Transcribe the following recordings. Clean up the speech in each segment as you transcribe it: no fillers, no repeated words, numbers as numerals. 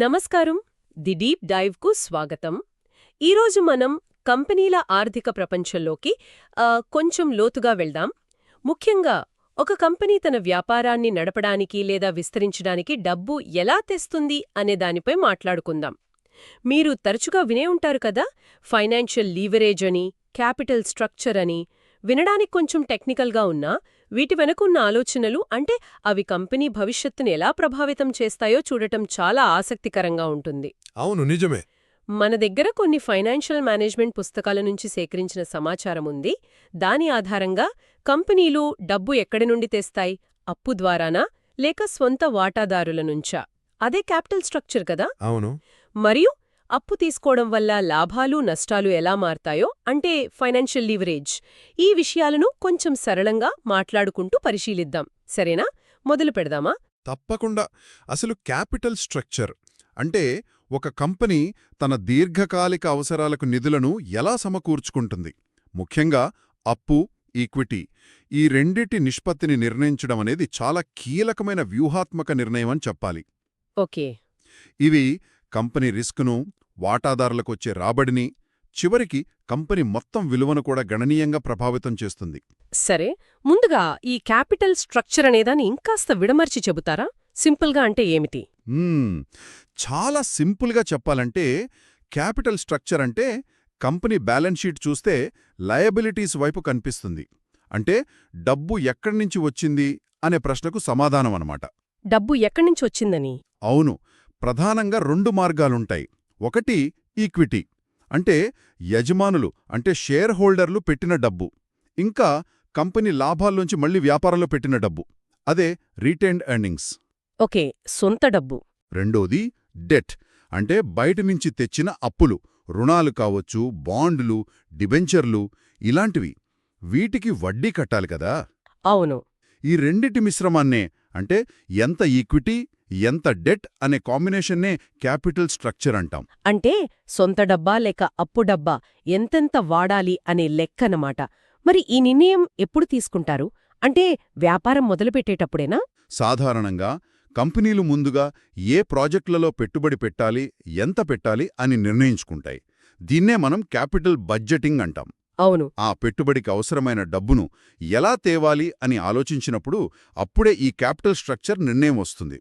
నమస్కారం. The deep డైవ్కు స్వాగతం. ఈరోజు మనం కంపెనీల ఆర్థిక ప్రపంచంలోకి కొంచెం లోతుగా వెళ్దాం. ముఖ్యంగా ఒక కంపెనీ తన వ్యాపారాన్ని నడపడానికి లేదా విస్తరించడానికి డబ్బు ఎలా తెస్తుంది అనే దానిపై మాట్లాడుకుందాం. మీరు తరచుగా వినే ఉంటారు కదా, ఫైనాన్షియల్ లీవరేజ్ అని, క్యాపిటల్ స్ట్రక్చర్ అని. వినడానికి కొంచెం టెక్నికల్గా ఉన్నా వీటి వెనకున్న ఆలోచనలు, అంటే అవి కంపెనీ భవిష్యత్తును ఎలా ప్రభావితం చేస్తాయో చూడటం చాలా ఆసక్తికరంగా ఉంటుంది. అవును, నిజమే. మన దగ్గర కొన్ని ఫైనాన్షియల్ మేనేజ్మెంట్ పుస్తకాల నుంచి సేకరించిన సమాచారం ఉంది. దాని ఆధారంగా కంపెనీలు డబ్బు ఎక్కడి నుండి తెస్తాయి? అప్పు ద్వారానా, లేక స్వంత వాటాదారుల నుంచా? అదే క్యాపిటల్ స్ట్రక్చర్ కదా. అవును. మరియు అప్పు తీసుకోవడం వల్ల లాభాలు నష్టాలు ఎలా మారతాయో, అంటే ఫైనాన్షియల్ లీవరేజ్, ఈ విషయాలను కొంచెం సరళంగా మాట్లాడుకుంటూ పరిశీలిద్దాం. సరేనా? మొదలు పెడదామా? తప్పకుండా. అసలు క్యాపిటల్ స్ట్రక్చర్ అంటే ఒక కంపెనీ తన దీర్ఘకాలిక అవసరాలకు నిధులను ఎలా సమకూర్చుకుంటుంది. ముఖ్యంగా అప్పు, ఈక్విటీ, ఈ రెండిటి నిష్పత్తిని నిర్ణయించడం అనేది చాలా కీలకమైన వ్యూహాత్మక నిర్ణయం అని చెప్పాలి. ఓకే. ఇవి కంపెనీ రిస్క్ను, వాటాదారులకొచ్చే రాబడిని, చివరికి కంపెనీ మొత్తం విలువను కూడా గణనీయంగా ప్రభావితం చేస్తుంది. సరే, ముందుగా ఈ క్యాపిటల్ స్ట్రక్చర్ అనేదాన్ని ఇంకాస్త విడమర్చి చెబుతారా? సింపుల్గా అంటే ఏమిటి? చాలా సింపుల్గా చెప్పాలంటే క్యాపిటల్ స్ట్రక్చర్ అంటే కంపెనీ బ్యాలెన్స్ షీట్ చూస్తే లయబిలిటీస్ వైపు కనిపిస్తుంది. అంటే డబ్బు ఎక్కడ్నించి వచ్చింది అనే ప్రశ్నకు సమాధానం అన్నమాట. డబ్బు ఎక్కడ్నించి వచ్చిందని? అవును. ప్రధానంగా రెండు మార్గాలుంటాయి. ఒకటి ఈక్విటీ, అంటే యజమానులు అంటే షేర్ హోల్డర్లు పెట్టిన డబ్బు. ఇంకా కంపెనీ లాభాల్లోంచి మళ్లీ వ్యాపారంలో పెట్టిన డబ్బు. అదే రీటైన్డ్ ఎర్నింగ్స్. ఓకే, సొంత డబ్బు. రెండోది డెట్, అంటే బయటనుంచి తెచ్చిన అప్పులు, రుణాలు కావచ్చు, బాండ్లు, డిబెంచర్లు, ఇలాంటివి. వీటికి వడ్డీ కట్టాలి కదా. అవును. ఈ రెండిటి మిశ్రమాన్నే, అంటే ఎంత ఈక్విటీ ఎంత డెట్ అనే కాంబినేషన్నే క్యాపిటల్ స్ట్రక్చర్ అంటాం. అంటే సొంత డబ్బా లేక అప్పు డబ్బా ఎంతెంత వాడాలి అనే లెక్కనమాట. మరి ఈ నిర్ణయం ఎప్పుడు తీసుకుంటారు? అంటే వ్యాపారం మొదలుపెట్టేటప్పుడేనా? సాధారణంగా కంపెనీలు ముందుగా ఏ ప్రాజెక్టులలో పెట్టుబడి పెట్టాలి, ఎంత పెట్టాలి అని నిర్ణయించుకుంటాయి. దీన్నే మనం క్యాపిటల్ బడ్జెటింగ్ అంటాం. అవును. ఆ పెట్టుబడికి అవసరమైన డబ్బును ఎలా తేవాలి అని ఆలోచించినప్పుడు అప్పుడే ఈ క్యాపిటల్ స్ట్రక్చర్ నిర్ణయం వస్తుంది.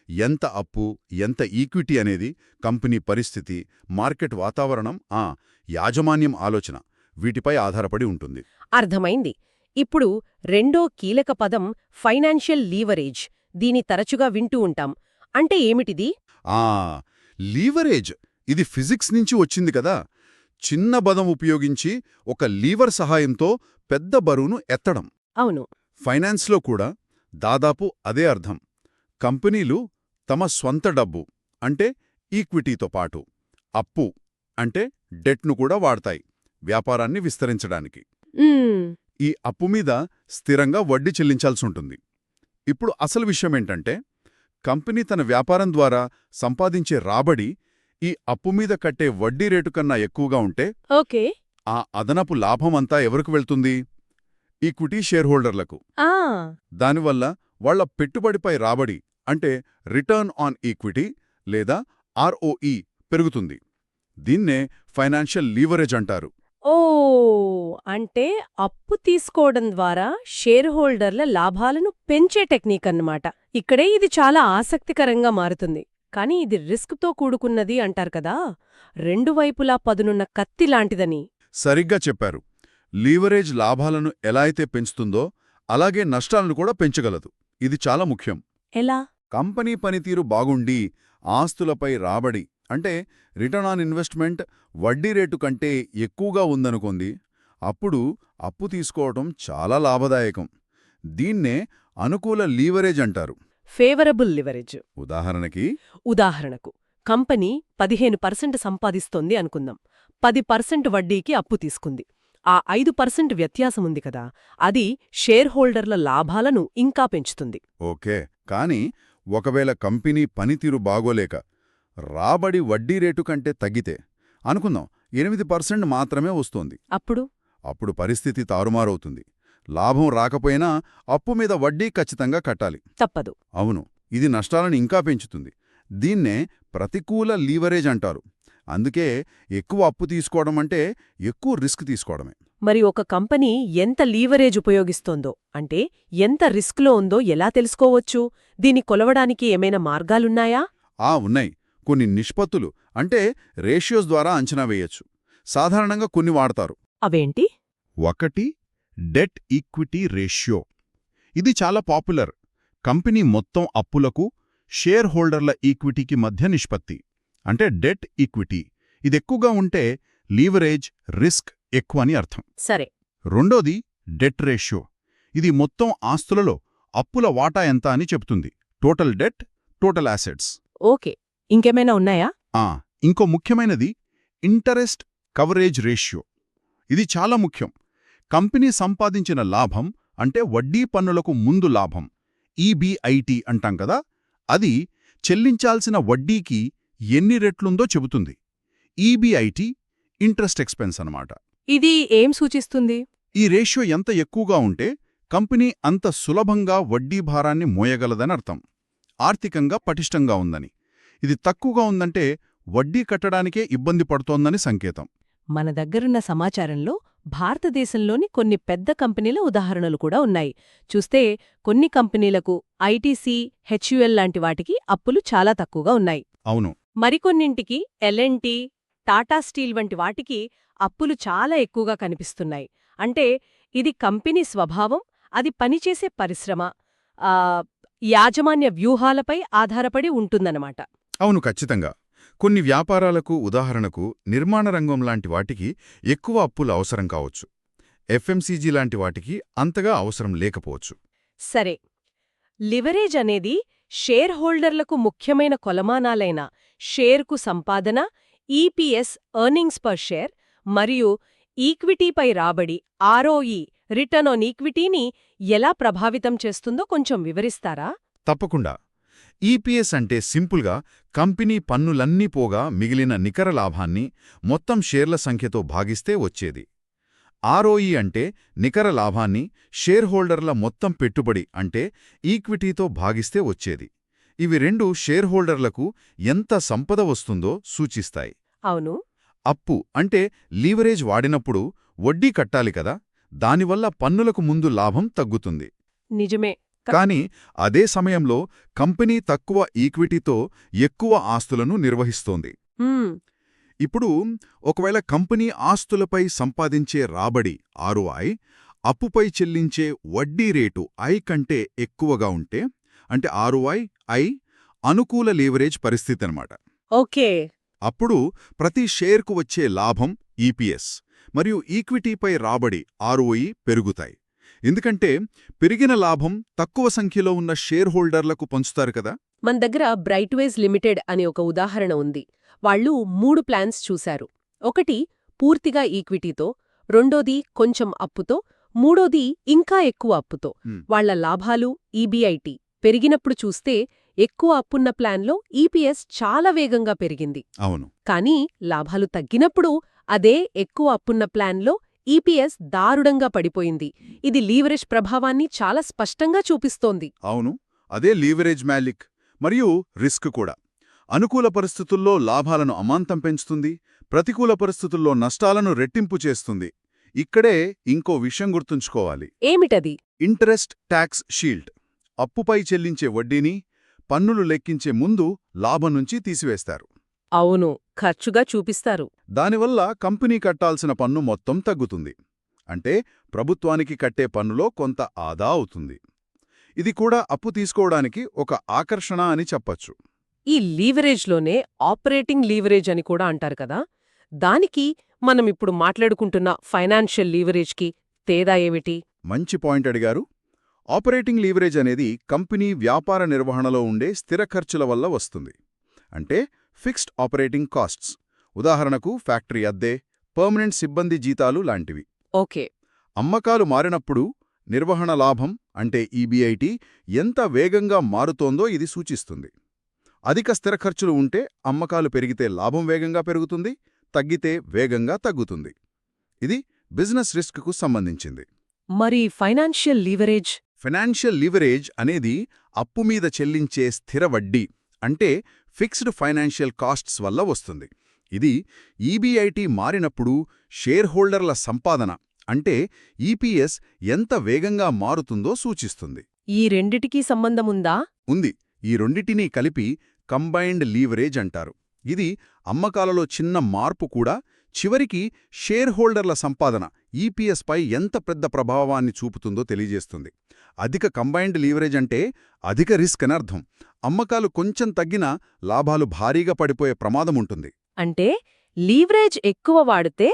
ఎంత అప్పు, ఎంత ఈక్విటీ అనేది కంపెనీ పరిస్థితి, మార్కెట్ వాతావరణం, యాజమాన్యం ఆలోచన, వీటిపై ఆధారపడి ఉంటుంది. అర్థమైంది. ఇప్పుడు రెండో కీలక పదం ఫైనాన్షియల్ లీవరేజ్. దీని తరచుగా వింటూ ఉంటాం. అంటే ఏమిటిది? లీవరేజ్ ఇది ఫిజిక్స్ నుంచి వచ్చింది కదా. చిన్న బలం ఉపయోగించి ఒక లీవర్ సహాయంతో పెద్ద బరువును ఎత్తడం. అవును. ఫైనాన్స్లో కూడా దాదాపు అదే అర్థం. కంపెనీలు తమ స్వంత డబ్బు అంటే ఈక్విటీతో పాటు అప్పు అంటే డెట్ను కూడా వాడతాయి వ్యాపారాన్ని విస్తరించడానికి. ఈ అప్పు మీద స్థిరంగా వడ్డీ చెల్లించాల్సుంటుంది. ఇప్పుడు అసలు విషయమేంటంటే, కంపెనీ తన వ్యాపారం ద్వారా సంపాదించే రాబడి ఈ అప్పు మీద కట్టే వడ్డీ రేటు కన్నా ఎక్కువగా ఉంటే ఓకే, ఆ అదనపు లాభమంతా ఎవరికి వెళ్తుంది? ఈక్విటీ షేర్ హోల్డర్లకు. దానివల్ల వాళ్ల పెట్టుబడిపై రాబడి అంటే రిటర్న్ ఆన్ ఈక్విటీ లేదా ఆర్ఓఈ పెరుగుతుంది. దీన్నే ఫైనాన్షియల్ లీవరేజ్ అంటారు. అంటే అప్పు తీసుకోవడం ద్వారా షేర్ హోల్డర్ల లాభాలను పెంచే టెక్నిక్ అన్నమాట. ఇక్కడే ఇది చాలా ఆసక్తికరంగా మారుతుంది. కానీ ఇది రిస్క్తో కూడుకున్నది అంటారు కదా, రెండు వైపులా పదునున్న కత్తి లాంటిదని. సరిగ్గా చెప్పారు. లీవరేజ్ లాభాలను ఎలా అయితే పెంచుతుందో అలాగే నష్టాలను కూడా పెంచగలదు. ఇది చాలా ముఖ్యం. ఎలా? కంపెనీ పనితీరు బాగుండి ఆస్తులపై రాబడి అంటే రిటర్న్ ఆన్ ఇన్వెస్ట్మెంట్ వడ్డీ రేటు కంటే ఎక్కువగా ఉందనుకోండి, అప్పుడు అప్పు తీసుకోవటం చాలా లాభదాయకం. దీన్నే అనుకూల లీవరేజ్ అంటారు. Favourable leverage. ఉదాహరణకు కంపెనీ 15% సంపాదిస్తోంది అనుకుందాం. 10% వడ్డీకి అప్పు తీసుకుంది. ఆ 5% వ్యత్యాసముంది కదా, అది షేర్ హోల్డర్ల లాభాలను ఇంకా పెంచుతుంది. ఓకే, కానీ ఒకవేళ కంపెనీ పనితీరు బాగోలేక రాబడి వడ్డీ రేటు కంటే తగ్గితే అనుకుందాం 8% మాత్రమే వస్తోంది. అప్పుడు పరిస్థితి తారుమారవుతుంది. లాభం రాకపోయినా అప్పు మీద వడ్డీ ఖచ్చితంగా కట్టాలి. తప్పదు. అవును, ఇది నష్టాలను ఇంకా పెంచుతుంది. దీన్నే ప్రతికూల లీవరేజ్ అంటారు. అందుకే ఎక్కువ అప్పు తీసుకోవడం అంటే ఎక్కువ రిస్క్ తీసుకోవడమే. మరి ఒక కంపెనీ ఎంత లీవరేజ్ ఉపయోగిస్తోందో అంటే ఎంత రిస్క్లో ఉందో ఎలా తెలుసుకోవచ్చు? దీన్ని కొలవడానికి ఏమైనా మార్గాలున్నాయా? ఉన్నాయి. కొన్ని నిష్పత్తులు అంటే రేషియోస్ ద్వారా అంచనా వేయొచ్చు. సాధారణంగా కొన్ని వాడతారు. అవేంటి? ఒకటి డెట్ ఈక్విటీ రేషియో. ఇది చాలా పాపులర్. కంపెనీ మొత్తం అప్పులకు షేర్ హోల్డర్ల ఈక్విటీకి మధ్య నిష్పత్తి అంటే డెట్ ఈక్విటీ. ఇదెక్కువగా ఉంటే లీవరేజ్ రిస్క్ ఎక్కువని అర్థం. సరే. రెండోది డెట్ రేషియో. ఇది మొత్తం ఆస్తులలో అప్పుల వాటా ఎంత అని చెప్తుంది. Total debt, total assets. Okay. ఇంకేమైనా ఉన్నాయా? ఇంకో ముఖ్యమైనది ఇంటరెస్ట్ కవరేజ్ రేషియో. ఇది చాలా ముఖ్యం. కంపెనీ సంపాదించిన లాభం అంటే వడ్డీ పన్నులకు ముందు లాభం, ఈబీఐటీ అంటాం కదా, అది చెల్లించాల్సిన వడ్డీకి ఎన్ని రెట్లుందో చెబుతుంది. ఈబీఐటీ ఇంట్రెస్ట్ ఎక్స్పెన్స్ అన్నమాట. ఇది ఏం సూచిస్తుంది? ఈ రేషియో ఎంత ఎక్కువగా ఉంటే కంపెనీ అంత సులభంగా వడ్డీ భారాన్ని మోయగలదని అర్థం. ఆర్థికంగా పటిష్టంగా ఉందని. ఇది తక్కువగా ఉందంటే వడ్డీ కట్టడానికే ఇబ్బంది పడుతోందని సంకేతం. మన దగ్గరున్న సమాచారంలో భారతదేశంలోని కొన్ని పెద్ద కంపెనీల ఉదాహరణలు కూడా ఉన్నాయి. చూస్తే కొన్ని కంపెనీలకు ఐటీసీ, హెచ్యుఎల్ లాంటి వాటికి అప్పులు చాలా తక్కువగా ఉన్నాయి. అవును. మరికొన్నింటికి ఎల్ఎన్టీ, టాటా స్టీల్ వంటి వాటికి అప్పులు చాలా ఎక్కువగా కనిపిస్తున్నాయి. అంటే ఇది కంపెనీ స్వభావం, అది పనిచేసే పరిశ్రమ, యాజమాన్య వ్యూహాలపై ఆధారపడి ఉంటుందన్నమాట. అవును, ఖచ్చితంగా. కొన్ని వ్యాపారాలకు, ఉదాహరణకు నిర్మాణ రంగం లాంటి వాటికి ఎక్కువ అప్పులు అవసరం కావచ్చు. ఎఫ్ఎంసీజీ లాంటి వాటికి అంతగా అవసరం లేకపోవచ్చు. సరే. లివరేజ్ అనేది షేర్ హోల్డర్లకు ముఖ్యమైన కొలమానాలైన షేర్కు సంపాదన, ఈపీఎస్ ఎర్నింగ్స్ పర్ షేర్ మరియు ఈక్విటీపై రాబడి ఆర్ఓఈ రిటర్న్ ఆన్ ఈక్విటీని ఎలా ప్రభావితం చేస్తుందో కొంచెం వివరిస్తారా? తప్పకుండా. ఈపీఎస్ అంటే సింపుల్గా కంపెనీ పన్నులన్నీ పోగా మిగిలిన నికర లాభాన్ని మొత్తం షేర్ల సంఖ్యతో భాగిస్తే వచ్చేది. ఆర్ఓఈ అంటే నికర లాభాన్ని షేర్ హోల్డర్ల మొత్తం పెట్టుబడి అంటే ఈక్విటీతో భాగిస్తే వచ్చేది. ఇవి రెండు షేర్ హోల్డర్లకు ఎంత సంపద వస్తుందో సూచిస్తాయి. అవును. అప్పు అంటే లీవరేజ్ వాడినప్పుడు వడ్డీ కట్టాలి కదా, దానివల్ల పన్నులకు ముందు లాభం తగ్గుతుంది. నిజమే. కానీ అదే సమయంలో కంపెనీ తక్కువ ఈక్విటీతో ఎక్కువ ఆస్తులను నిర్వహిస్తోంది. ఇప్పుడు ఒకవేళ కంపెనీ ఆస్తులపై సంపాదించే రాబడి ఆర్ఓఐ అప్పుపై చెల్లించే వడ్డీ రేటు ఐ కంటే ఎక్కువగా ఉంటే, అంటే ఆర్ఓఐ ఐ అనుకూల లీవరేజ్ పరిస్థితి అన్నమాట. ఓకే. అప్పుడు ప్రతి షేర్కు వచ్చే లాభం ఈపీఎస్ మరియు ఈక్విటీపై రాబడి ఆర్ఓఈ పెరుగుతాయి. ఎందుకంటే పెరిగిన లాభం తక్కువ సంఖ్యలో ఉన్న షేర్ హోల్డర్లకు పంచుతారు కదా. మన దగ్గర బ్రైట్వేజ్ లిమిటెడ్ అని ఒక ఉదాహరణ ఉంది. వాళ్ళు 3 ప్లాన్స్ చూశారు. ఒకటి పూర్తిగా ఈక్విటీతో, రెండోది కొంచెం అప్పుతో, మూడోది ఇంకా ఎక్కువ అప్పుతో. వాళ్ల లాభాలు ఈబీఐటీ పెరిగినప్పుడు చూస్తే ఎక్కువ అప్పున్న ప్లాన్లో ఈపీఎస్ చాలా వేగంగా పెరిగింది. అవును. కానీ లాభాలు తగ్గినప్పుడు అదే ఎక్కువ అప్పున్న ప్లాన్లో ఈపీఎస్ దారుణంగా పడిపోయింది. ఇది లీవరేజ్ ప్రభావాన్ని చాలా స్పష్టంగా చూపిస్తోంది. అవును, అదే లీవరేజ్ మ్యాలిక్. మరియు రిస్క్ కూడా. అనుకూల పరిస్థితుల్లో లాభాలను అమాంతం పెంచుతుంది, ప్రతికూల పరిస్థితుల్లో నష్టాలను రెట్టింపు చేస్తుంది. ఇక్కడే ఇంకో విషయం గుర్తుంచుకోవాలి. ఏమిటది? Interest tax shield. అప్పుపై చెల్లించే వడ్డీని పన్నులు లెక్కించే ముందు లాభం నుంచి తీసివేస్తారు. అవును, ఖర్చుగా చూపిస్తారు. దానివల్ల కంపెనీ కట్టాల్సిన పన్ను మొత్తం తగ్గుతుంది. అంటే ప్రభుత్వానికి కట్టే పన్నులో కొంత ఆదా అవుతుంది. ఇది కూడా అప్పు తీసుకోవడానికి ఒక ఆకర్షణ అని చెప్పచ్చు. ఈ లీవరేజ్లోనే ఆపరేటింగ్ లీవరేజ్ అని కూడా అంటారు కదా, దానికి మనమిప్పుడు మాట్లాడుకుంటున్న ఫైనాన్షియల్ లీవరేజ్కి తేడా ఏమిటి? మంచి పాయింట్ అడిగారు. ఆపరేటింగ్ లీవరేజ్ అనేది కంపెనీ వ్యాపార నిర్వహణలో ఉండే స్థిర ఖర్చుల వల్ల వస్తుంది. అంటే ఫిక్స్డ్ ఆపరేటింగ్ కాస్ట్స్. ఉదాహరణకు ఫ్యాక్టరీ అద్దె, పర్మనెంట్ సిబ్బంది జీతాలు లాంటివి. ఓకే. అమ్మకాలు మారినప్పుడు నిర్వహణ లాభం అంటే ఈబీఐటీ ఎంత వేగంగా మారుతోందో ఇది సూచిస్తుంది. అధిక స్థిర ఖర్చులు ఉంటే అమ్మకాలు పెరిగితే లాభం వేగంగా పెరుగుతుంది, తగ్గితే వేగంగా తగ్గుతుంది. ఇది బిజినెస్ రిస్క్కు సంబంధించింది. మరి ఫైనాన్షియల్ లీవరేజ్? ఫైనాన్షియల్ లీవరేజ్ అనేది అప్పు మీద చెల్లించే స్థిర వడ్డీ అంటే ఫిక్స్డ్ ఫైనాన్షియల్ కాస్ట్స్ వల్ల వస్తుంది. ఇది ఈబీఐటీ మారినప్పుడు షేర్ హోల్డర్ల సంపాదన అంటే ఈపీఎస్ ఎంత వేగంగా మారుతుందో సూచిస్తుంది. ఈ రెండిటికీ సంబంధముందా? ఉంది. ఈ రెండిటినీ కలిపి కంబైన్డ్ లీవరేజ్ అంటారు. ఇది అమ్మకాలలో చిన్న మార్పు కూడా చివరికి షేర్ హోల్డర్ల సంపాదన ఈపీఎస్ పై ఎంత పెద్ద ప్రభావాన్ని చూపుతుందో తెలియజేస్తుంది. అధిక కంబైన్డ్ లీవరేజ్ అంటే అధిక రిస్క్ అనర్థం. అమ్మకాలు కొంచెం తగ్గినా లాభాలు భారీగా పడిపోయే ప్రమాదముంటుంది. అంటే లీవరేజ్ ఎక్కువ వాడితే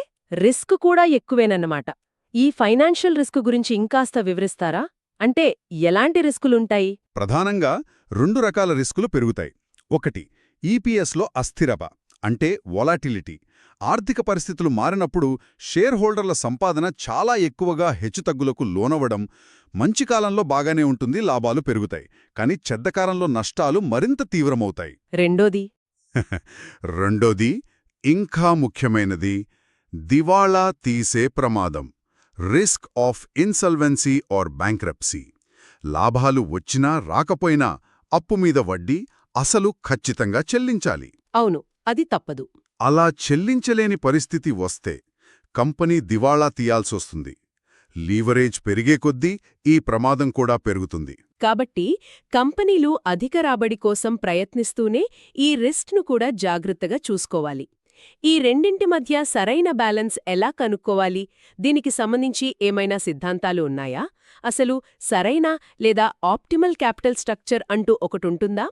రిస్క్ కూడా ఎక్కువేనన్నమాట. ఈ ఫైనాన్షియల్ రిస్క్ గురించి ఇంకాస్త వివరిస్తారా? అంటే ఎలాంటి రిస్కులుంటాయి? ప్రధానంగా 2 రకాల రిస్కులు పెరుగుతాయి. ఒకటి, ఈపీఎస్లో అస్థిరత అంటే వొలాటిలిటీ. ఆర్థిక పరిస్థితులు మారినప్పుడు షేర్ హోల్డర్ల సంపాదన చాలా ఎక్కువగా హెచ్చుతగ్గులకు లోనవడం. మంచి కాలంలో బాగానే ఉంటుంది, లాభాలు పెరుగుతాయి. కానీ చెడ్డకాలంలో నష్టాలు మరింత తీవ్రమవుతాయి. రెండోది, ఇంకా ముఖ్యమైనది, దివాళా తీసే ప్రమాదం. Risk of insolvency or bankruptcy. లాభాలు వచ్చినా రాకపోయినా అప్పు మీద వడ్డీ, అసలు ఖచ్చితంగా చెల్లించాలి. అవును, అది తప్పదు. అలా చెల్లించలేని పరిస్థితి వస్తే కంపెనీ దివాళా తీయాల్సొస్తుంది. లీవరేజ్ పెరిగే కొద్దీ ఈ ప్రమాదం కూడా పెరుగుతుంది. కాబట్టి కంపెనీలు అధిక రాబడి కోసం ప్రయత్నిస్తూనే ఈ రిస్క్ను కూడా జాగ్రత్తగా చూసుకోవాలి. ఈ రెండింటి మధ్య సరైన బ్యాలెన్స్ ఎలా కనుక్కోవాలి? దీనికి సంబంధించి ఏమైనా సిద్ధాంతాలు ఉన్నాయా? అసలు సరైన లేదా ఆప్టిమల్ క్యాపిటల్ స్ట్రక్చర్ అంటూ ఒకటుంటుందా?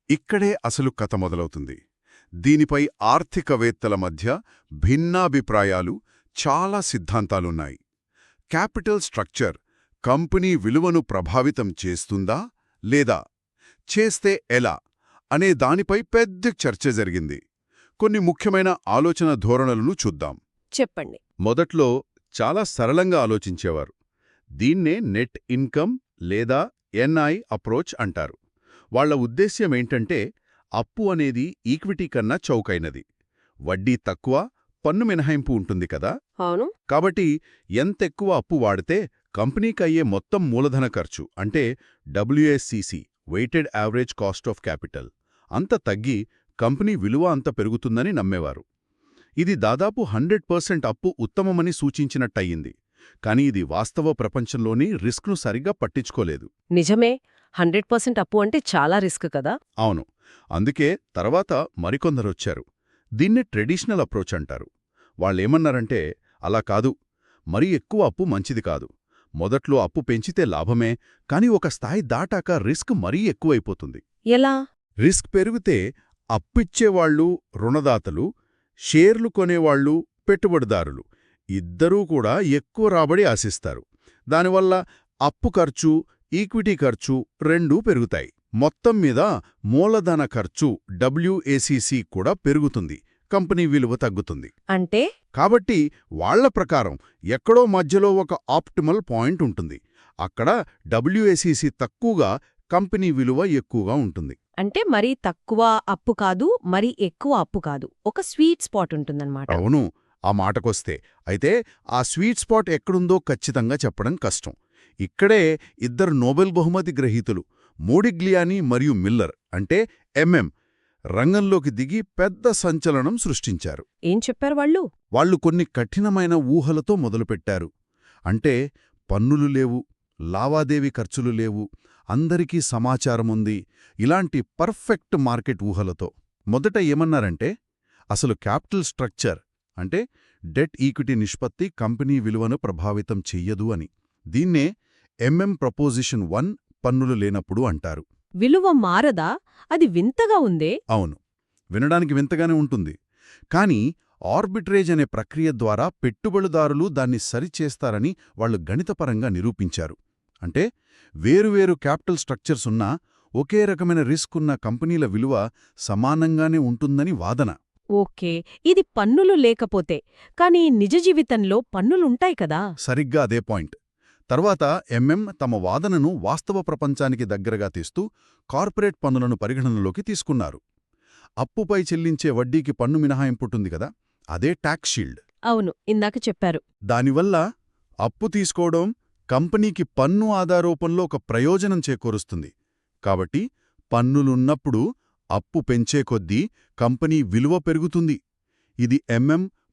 ఇక్కడే అసలు కథ మొదలవుతుంది. దీనిపై ఆర్థికవేత్తల మధ్య భిన్నాభిప్రాయాలు, చాలా సిద్ధాంతాలున్నాయి. క్యాపిటల్ స్ట్రక్చర్ కంపెనీ విలువను ప్రభావితం చేస్తుందా లేదా, చేస్తే ఎలా అనే దానిపై పెద్ద చర్చ జరిగింది. కొన్ని ముఖ్యమైన ఆలోచన ధోరణులను చూద్దాం. చెప్పండి. మొదట్లో చాలా సరళంగా ఆలోచించేవారు. దీన్నే నెట్ ఇన్కమ్ లేదా ఎన్ఐ అప్రోచ్ అంటారు. వాళ్ల ఉద్దేశ్యమేంటంటే అప్పు అనేది ఈక్విటీ కన్నా చౌకైనది. వడ్డీ తక్కువ, పన్ను మినహాయింపు ఉంటుంది కదా. అవును. కాబట్టి ఎంతెక్కువ అప్పు వాడితే కంపెనీకయ్యే మొత్తం మూలధన ఖర్చు అంటే WACC weighted average cost of capital అంత తగ్గి కంపెనీ విలువ అంత పెరుగుతుందని నమ్మేవారు. ఇది దాదాపు 100% అప్పు ఉత్తమమని సూచించినట్టయింది. కాని ఇది వాస్తవ ప్రపంచంలోని రిస్క్ను సరిగ్గా పట్టించుకోలేదు. నిజమే, 100% అప్పు అంటే చాలా రిస్క్ కదా. అవును. అందుకే తర్వాత మరికొందరొచ్చారు. దీన్నే ట్రెడిషనల్ అప్రోచ్ అంటారు. వాళ్ళేమన్నారంటే అలా కాదు, మరీ ఎక్కువ అప్పు మంచిది కాదు. మొదట్లో అప్పు పెంచితే లాభమే, కాని ఒక స్థాయి దాటాక రిస్క్ మరీ ఎక్కువైపోతుంది. ఎలా? రిస్క్ పెరిగితే అప్పిచ్చేవాళ్లు, రుణదాతలు, షేర్లు కొనేవాళ్లు, పెట్టుబడిదారులు ఇద్దరూ కూడా ఎక్కువ రాబడి ఆశిస్తారు. దానివల్ల అప్పు ఖర్చు, ఈక్విటీ ఖర్చు రెండూ పెరుగుతాయి. మొత్తం మీద మూలధన ఖర్చు డబ్ల్యూఏసీసీ కూడా పెరుగుతుంది, కంపెనీ విలువ తగ్గుతుంది. అంటే కాబట్టి వాళ్ల ప్రకారం ఎక్కడో మధ్యలో ఒక ఆప్టిమల్ పాయింట్ ఉంటుంది. అక్కడ డబ్ల్యూఏసీసీ తక్కువగా, కంపెనీ విలువ ఎక్కువగా ఉంటుంది. అంటే మరీ తక్కువ అప్పు కాదు, మరీ ఎక్కువ అప్పు కాదు, ఒక స్వీట్ స్పాట్ ఉంటుందన్నమాట. అవును, ఆ మాటకొస్తే అయితే ఆ స్వీట్ స్పాట్ ఎక్కడుందో ఖచ్చితంగా చెప్పడం కష్టం. ఇక్కడే ఇద్దరు నోబెల్ బహుమతి గ్రహీతలు మోడిగ్లియానీ మరియు మిల్లర్ అంటే ఎంఎం రంగంలోకి దిగి పెద్ద సంచలనం సృష్టించారు. ఏం చెప్పారు వాళ్ళు? వాళ్ళు కొన్ని కఠినమైన ఊహలతో మొదలుపెట్టారు. అంటే పన్నులు లేవు, లావాదేవీ ఖర్చులు లేవు, అందరికీ సమాచారముంది, ఇలాంటి పర్ఫెక్ట్ మార్కెట్ ఊహలతో. మొదట ఏమన్నారంటే అసలు క్యాపిటల్ స్ట్రక్చర్ అంటే డెట్ ఈక్విటీ నిష్పత్తి కంపెనీ విలువను ప్రభావితం చెయ్యదు అని. దీన్నే ఎంఎం ప్రపోజిషన్ 1 పన్నులు లేనప్పుడు అంటారు. విలువ మారదా? అది వింతగా ఉందే. అవును, వినడానికి వింతగానే ఉంటుంది. కానీ ఆర్బిట్రేజ్ అనే ప్రక్రియ ద్వారా పెట్టుబడిదారులు దాన్ని సరిచేస్తారని వాళ్లు గణితపరంగా నిరూపించారు. అంటే వేరువేరు క్యాపిటల్ స్ట్రక్చర్స్ ఉన్నా ఒకే రకమైన రిస్క్ ఉన్న కంపెనీల విలువ సమానంగానే ఉంటుందని వాదన. ఓకే, ఇది పన్నులు లేకపోతే. కానీ నిజ జీవితంలో పన్నులుంటాయి కదా. సరిగ్గా అదే పాయింట్. తర్వాత ఎంఎం తమ వాదనను వాస్తవ ప్రపంచానికి దగ్గరగా తీస్తూ కార్పొరేట్ పన్నులను పరిగణనలోకి తీసుకున్నారు. అప్పుపై చెల్లించే వడ్డీకి పన్ను మినహాయింపుంటుంది కదా, అదే ట్యాక్స్ షీల్డ్. అవును, ఇందాక చెప్పారు. దానివల్ల అప్పు తీసుకోవడం కంపెనీకి పన్ను ఆదారూపంలో ఒక ప్రయోజనం చేకూరుస్తుంది. కాబట్టి పన్నులున్నప్పుడు అప్పు పెంచే కొద్దీ కంపెనీ విలువ పెరుగుతుంది. ఇది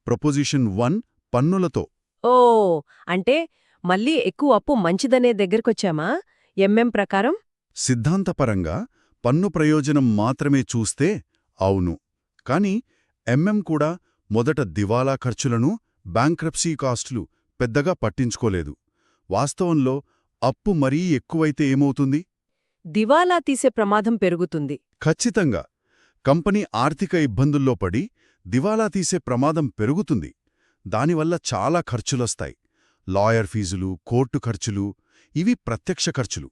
ప్రొపోజిషన్ 1 పన్నులతో. ఓ అంటే మళ్ళీ ఎక్కువ అప్పు మంచిదనే దగ్గరకొచ్చామా ప్రకారం? సిద్ధాంతపరంగా పన్ను ప్రయోజనం మాత్రమే చూస్తే అవును. కాని కూడా మొదట దివాలా ఖర్చులను, బ్యాంక్రప్సీ కాస్టులు పెద్దగా పట్టించుకోలేదు. వాస్తవంలో అప్పు మరీ ఎక్కువైతే ఏమవుతుంది? దివాలా తీసే ప్రమాదం పెరుగుతుంది. ఖచ్చితంగా. కంపెనీ ఆర్థిక ఇబ్బందుల్లో పడి దివాలా తీసే ప్రమాదం పెరుగుతుంది. దానివల్ల చాలా ఖర్చులొస్తాయి. లాయర్ ఫీజులు, కోర్టు ఖర్చులు, ఇవి ప్రత్యక్ష ఖర్చులు.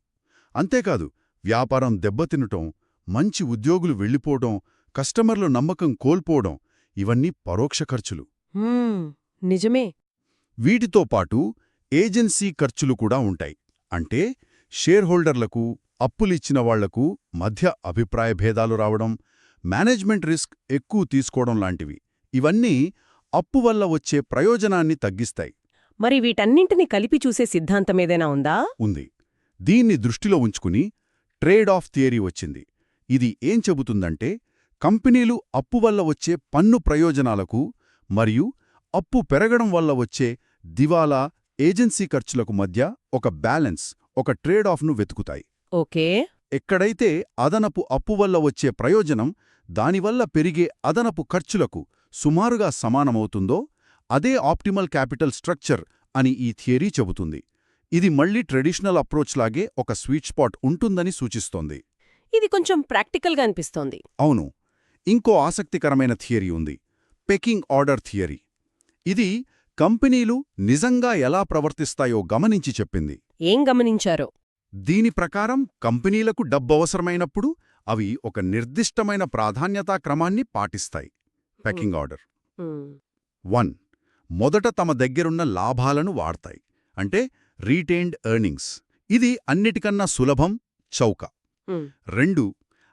అంతేకాదు, వ్యాపారం దెబ్బతినటం, మంచి ఉద్యోగులు వెళ్ళిపోవడం, కస్టమర్ల నమ్మకం కోల్పోవడం, ఇవన్నీ పరోక్ష ఖర్చులు. నిజమే. వీటితో పాటు ఏజెన్సీ ఖర్చులు కూడా ఉంటాయి. అంటే షేర్ హోల్డర్లకు, అప్పులిచ్చిన వాళ్లకు మధ్య అభిప్రాయ భేదాలు రావడం, మేనేజ్మెంట్ రిస్క్ ఎక్కువ తీసుకోవడం లాంటివి. ఇవన్నీ అప్పు వల్ల వచ్చే ప్రయోజనాన్ని తగ్గిస్తాయి. మరి వీటన్నింటినీ కలిపి చూసే సిద్ధాంతమేదైనా ఉందా? ఉంది. దీన్ని దృష్టిలో ఉంచుకుని ట్రేడ్ ఆఫ్ థియరీ వచ్చింది. ఇది ఏం చెబుతుందంటే, కంపెనీలు అప్పు వల్ల వచ్చే పన్ను ప్రయోజనాలకు మరియు అప్పు పెరగడం వల్ల వచ్చే దివాలా, ఏజెన్సీ ఖర్చులకు మధ్య ఒక బ్యాలెన్స్, ఒక ట్రేడ్ ఆఫ్ను వెతుకుతాయి. ఓకే. ఎక్కడైతే అదనపు అప్పు వల్ల వచ్చే ప్రయోజనం దానివల్ల పెరిగే అదనపు ఖర్చులకు సుమారుగా సమానమవుతుందో అదే ఆప్టిమల్ క్యాపిటల్ స్ట్రక్చర్ అని ఈ థియరీ చెబుతుంది. ఇది మళ్లీ ట్రెడిషనల్ అప్రోచ్ లాగే ఒక స్వీట్ స్పాట్ ఉంటుందని సూచిస్తోంది. ఇది కొంచెం ప్రాక్టికల్గా అనిపిస్తోంది. అవును. ఇంకో ఆసక్తికరమైన థియరీ ఉంది, పెకింగ్ ఆర్డర్ థియరీ. ఇది కంపెనీలు నిజంగా ఎలా ప్రవర్తిస్తాయో గమనించి చెప్పింది. ఏం గమనించారో? దీని ప్రకారం కంపెనీలకు డబ్బవసరమైనప్పుడు అవి ఒక నిర్దిష్టమైన ప్రాధాన్యతా క్రమాన్ని పాటిస్తాయి. Peking order 1. మొదట తమ దగ్గరున్న లాభాలను వాడతాయి. అంటే రీటైన్డ్ ఎర్నింగ్స్. ఇది అన్నిటికన్నా సులభం, చౌక. 2.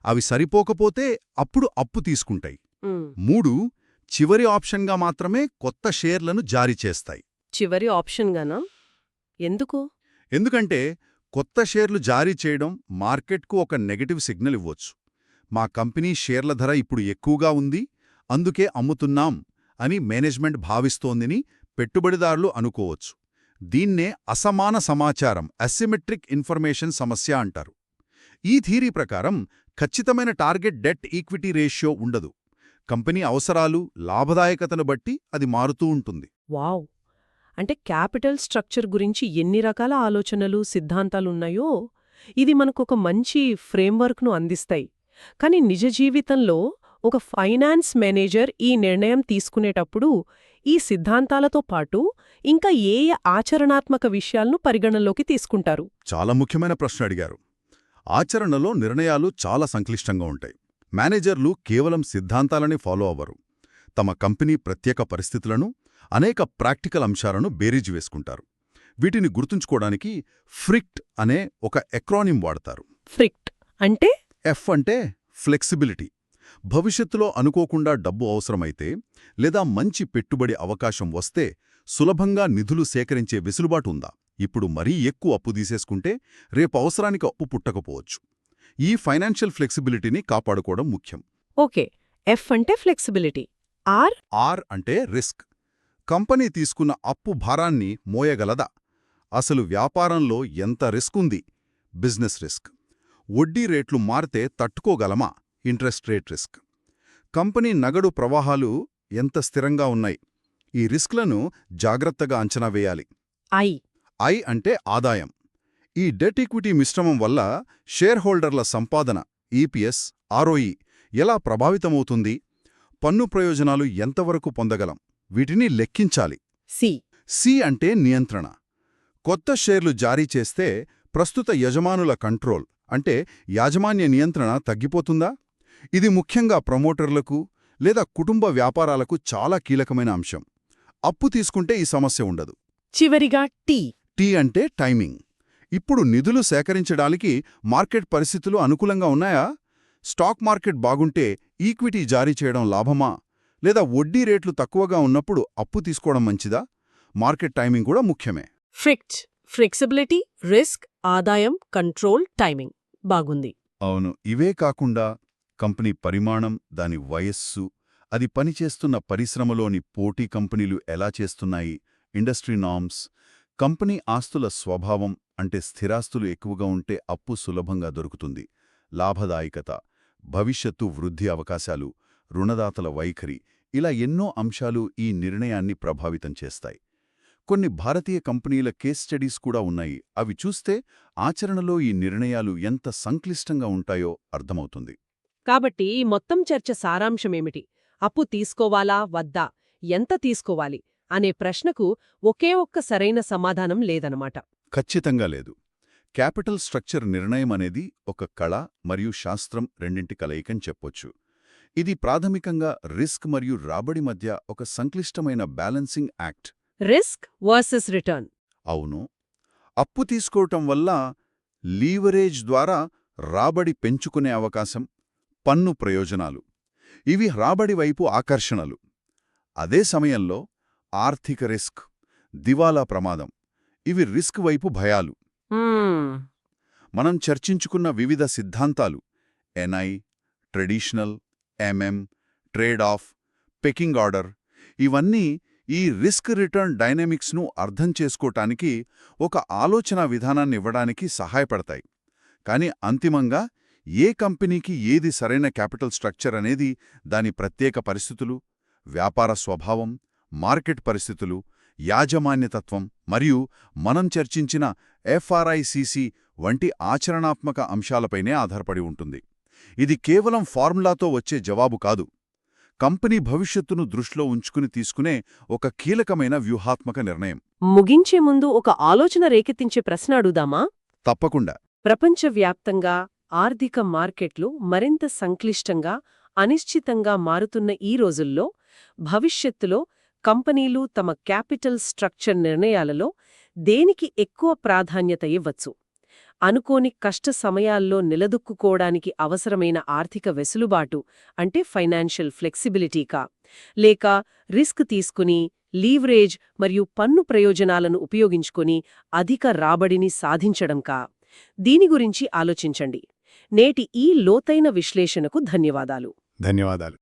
అవి సరిపోకపోతే అప్పుడు అప్పు తీసుకుంటాయి. 3. చివరి ఆప్షన్గా మాత్రమే కొత్త షేర్లను జారీ చేస్తాయి. చివరి ఆప్షన్గానా? ఎందుకు? ఎందుకంటే కొత్త షేర్లు జారీ చేయడం మార్కెట్కు ఒక నెగటివ్ సిగ్నల్ ఇవ్వొచ్చు. మా కంపెనీ షేర్ల ధర ఇప్పుడు ఎక్కువగా ఉంది, అందుకే అమ్ముతున్నాం అని మేనేజ్మెంట్ భావిస్తోందని పెట్టుబడిదారులు అనుకోవచ్చు. దీన్నే అసమాన సమాచారం, అసిమెట్రిక్ ఇన్ఫర్మేషన్ సమస్య అంటారు. ఈ థియరీ ప్రకారం ఖచ్చితమైన టార్గెట్ డెట్ ఈక్విటీ రేషియో ఉండదు. కంపెనీ అవసరాలు, లాభదాయకతను బట్టి అది మారుతూ ఉంటుంది. వావ్! అంటే క్యాపిటల్ స్ట్రక్చర్ గురించి ఎన్ని రకాల ఆలోచనలు, సిద్ధాంతాలున్నాయో ఇది మనకొక మంచి ఫ్రేమ్వర్క్ను అందిస్తాయి. కానీ నిజ జీవితంలో ఒక ఫైనాన్స్ మేనేజర్ ఈ నిర్ణయం తీసుకునేటప్పుడు ఈ సిద్ధాంతాలతో పాటు ఇంకా ఏ ఆచరణాత్మక విషయాలను పరిగణనలోకి తీసుకుంటారు? చాలా ముఖ్యమైన ప్రశ్న అడిగారు. ఆచరణలో నిర్ణయాలు చాలా సంక్లిష్టంగా ఉంటాయి. మేనేజర్లు కేవలం సిద్ధాంతాలనే ఫాలో అవ్వరు. తమ కంపెనీ ప్రత్యేక పరిస్థితులను, అనేక ప్రాక్టికల్ అంశాలను బేరీజు వేసుకుంటారు. వీటిని గుర్తుంచుకోవడానికి ఫ్రిక్ట్ అనే ఒక ఎక్రానిం వాడతారు. ఫ్రిక్ట్ అంటే? ఎఫ్ అంటే ఫ్లెక్సిబిలిటీ. భవిష్యత్తులో అనుకోకుండా డబ్బు అవసరమైతే లేదా మంచి పెట్టుబడి అవకాశం వస్తే సులభంగా నిధులు సేకరించే వెసులుబాటు ఉందా? ఇప్పుడు మరీ ఎక్కువ అప్పు తీసేసుకుంటే రేపు అవసరానికి అప్పు పుట్టకపోవచ్చు. ఈ ఫైనాన్షియల్ ఫ్లెక్సిబిలిటీని కాపాడుకోవడం ముఖ్యం. ఓకే. ఎఫ్ అంటే ఫ్లెక్సిబిలిటీ. ఆర్ అంటే రిస్క్. కంపెనీ తీసుకున్న అప్పు భారాన్ని మోయగలదా? అసలు వ్యాపారంలో ఎంత రిస్క్ ఉంది? Business risk. వడ్డీ రేట్లు మారితే తట్టుకోగలమా? Interest rate risk. కంపెనీ నగదు ప్రవాహాలు ఎంత స్థిరంగా ఉన్నాయి? ఈ రిస్క్లను జాగ్రత్తగా అంచనా వేయాలి. ఐ అంటే ఆదాయం. ఈ డెట్ ఈక్విటీ మిశ్రమం వల్ల షేర్ హోల్డర్ల సంపాదన, ఈపీఎస్, ఆర్ఓఈ ఎలా ప్రభావితమవుతుంది? పన్ను ప్రయోజనాలు ఎంతవరకు పొందగలం? వీటిని లెక్కించాలి. సి అంటే నియంత్రణ. కొత్త షేర్లు జారీ చేస్తే ప్రస్తుత యజమానుల కంట్రోల్ అంటే యాజమాన్య నియంత్రణ తగ్గిపోతుందా? ఇది ముఖ్యంగా ప్రమోటర్లకు లేదా కుటుంబ వ్యాపారాలకు చాలా కీలకమైన అంశం. అప్పు తీసుకుంటే ఈ సమస్య ఉండదు. చివరిగా టీ అంటే టైమింగ్. ఇప్పుడు నిధులు సేకరించడానికి మార్కెట్ పరిస్థితులు అనుకూలంగా ఉన్నాయా? స్టాక్ మార్కెట్ బాగుంటే ఈక్విటీ జారీ చేయడం లాభమా? లేదా వడ్డీ రేట్లు తక్కువగా ఉన్నప్పుడు అప్పు తీసుకోవడం మంచిదా? మార్కెట్ టైమింగ్ కూడా ముఖ్యమే. ఫ్లెక్సిబిలిటీ, రిస్క్, ఆదాయం, కంట్రోల్, టైమింగ్. బాగుంది. అవును. ఇవే కాకుండా కంపెనీ పరిమాణం, దాని వయస్సు, అది పనిచేస్తున్న పరిశ్రమలోని పోటీ కంపెనీలు ఎలా చేస్తున్నాయి, ఇండస్ట్రీ నార్మ్స్, కంపెనీ ఆస్తుల స్వభావం అంటే స్థిరాస్తులు ఎక్కువగా ఉంటే అప్పు సులభంగా దొరుకుతుంది, లాభదాయకత, భవిష్యత్తు వృద్ధి అవకాశాలు, రుణదాతల వైఖరి, ఇలా ఎన్నో అంశాలు ఈ నిర్ణయాన్ని ప్రభావితం చేస్తాయి. కొన్ని భారతీయ కంపెనీల కేస్ స్టడీస్ కూడా ఉన్నాయి. అవి చూస్తే ఆచరణలో ఈ నిర్ణయాలు ఎంత సంక్లిష్టంగా ఉంటాయో అర్థమవుతుంది. కాబట్టి ఈ మొత్తం చర్చ సారాంశమేమిటి? అప్పు తీసుకోవాలా వద్దా, ఎంత తీసుకోవాలి అనే ప్రశ్నకు ఒకే ఒక్క సరైన సమాధానం లేదనమాట. ఖచ్చితంగా లేదు. క్యాపిటల్ స్ట్రక్చర్ నిర్ణయం అనేది ఒక కళ మరియు శాస్త్రం రెండింటి కలయికని చెప్పొచ్చు. ఇది ప్రాథమికంగా రిస్క్ మరియు రాబడి మధ్య ఒక సంక్లిష్టమైన balancing act. Risk versus return. అవును, అప్పు తీసుకోవటం వల్ల లీవరేజ్ ద్వారా రాబడి పెంచుకునే అవకాశం, పన్ను ప్రయోజనాలు, ఇవి రాబడి వైపు ఆకర్షణలు. అదే సమయంలో ఆర్థిక రిస్క్, దివాలా ప్రమాదం, ఇవి రిస్క్ వైపు భయాలు. మనం చర్చించుకున్న వివిధ సిద్ధాంతాలు NI, traditional, MM, trade off, pecking order, ఇవన్నీ ఈ రిస్క్ రిటర్న్ డైనమిక్స్ను అర్థం చేసుకోటానికి ఒక ఆలోచనా విధానాన్నివ్వడానికి సహాయపడతాయి. కానీ అంతిమంగా ఏ కంపెనీకి ఏది సరైన క్యాపిటల్ స్ట్రక్చర్ అనేది దాని ప్రత్యేక పరిస్థితులు, వ్యాపార స్వభావం, మార్కెట్ పరిస్థితులు, యాజమాన్యతత్వం మరియు మనం చర్చించిన ఎఫ్ఆర్ఐసిసి వంటి ఆచరణాత్మక అంశాలపైనే ఆధారపడి ఉంటుంది. ఇది కేవలం ఫార్ములాతో వచ్చే జవాబు కాదు. కంపెనీ భవిష్యత్తును దృష్టిలో ఉంచుకుని తీసుకునే ఒక కీలకమైన వ్యూహాత్మక నిర్ణయం. ముగించే ముందు ఒక ఆలోచన రేకెత్తించే ప్రశ్న అడుగుదామా? తప్పకుండా. ప్రపంచవ్యాప్తంగా ఆర్థిక మార్కెట్లు మరింత సంక్లిష్టంగా, అనిశ్చితంగా మారుతున్న ఈ రోజుల్లో భవిష్యత్తులో కంపెనీలు తమ క్యాపిటల్ స్ట్రక్చర్ నిర్ణయాలలో దేనికి ఎక్కువ ప్రాధాన్యత ఇవ్వచ్చు? అనుకోని కష్ట సమయాల్లో నిలదొక్కుకోవడానికి అవసరమైన ఆర్థిక వెసులుబాటు అంటే ఫైనాన్షియల్ ఫ్లెక్సిబిలిటీకా, లేక రిస్క్ తీసుకుని లీవరేజ్ మరియు పన్ను ప్రయోజనాలను ఉపయోగించుకుని అధిక రాబడిని సాధించడంకా? దీని గురించి ఆలోచించండి. నేటి ఈ లోతైన విశ్లేషణకు ధన్యవాదాలు. ధన్యవాదాలు.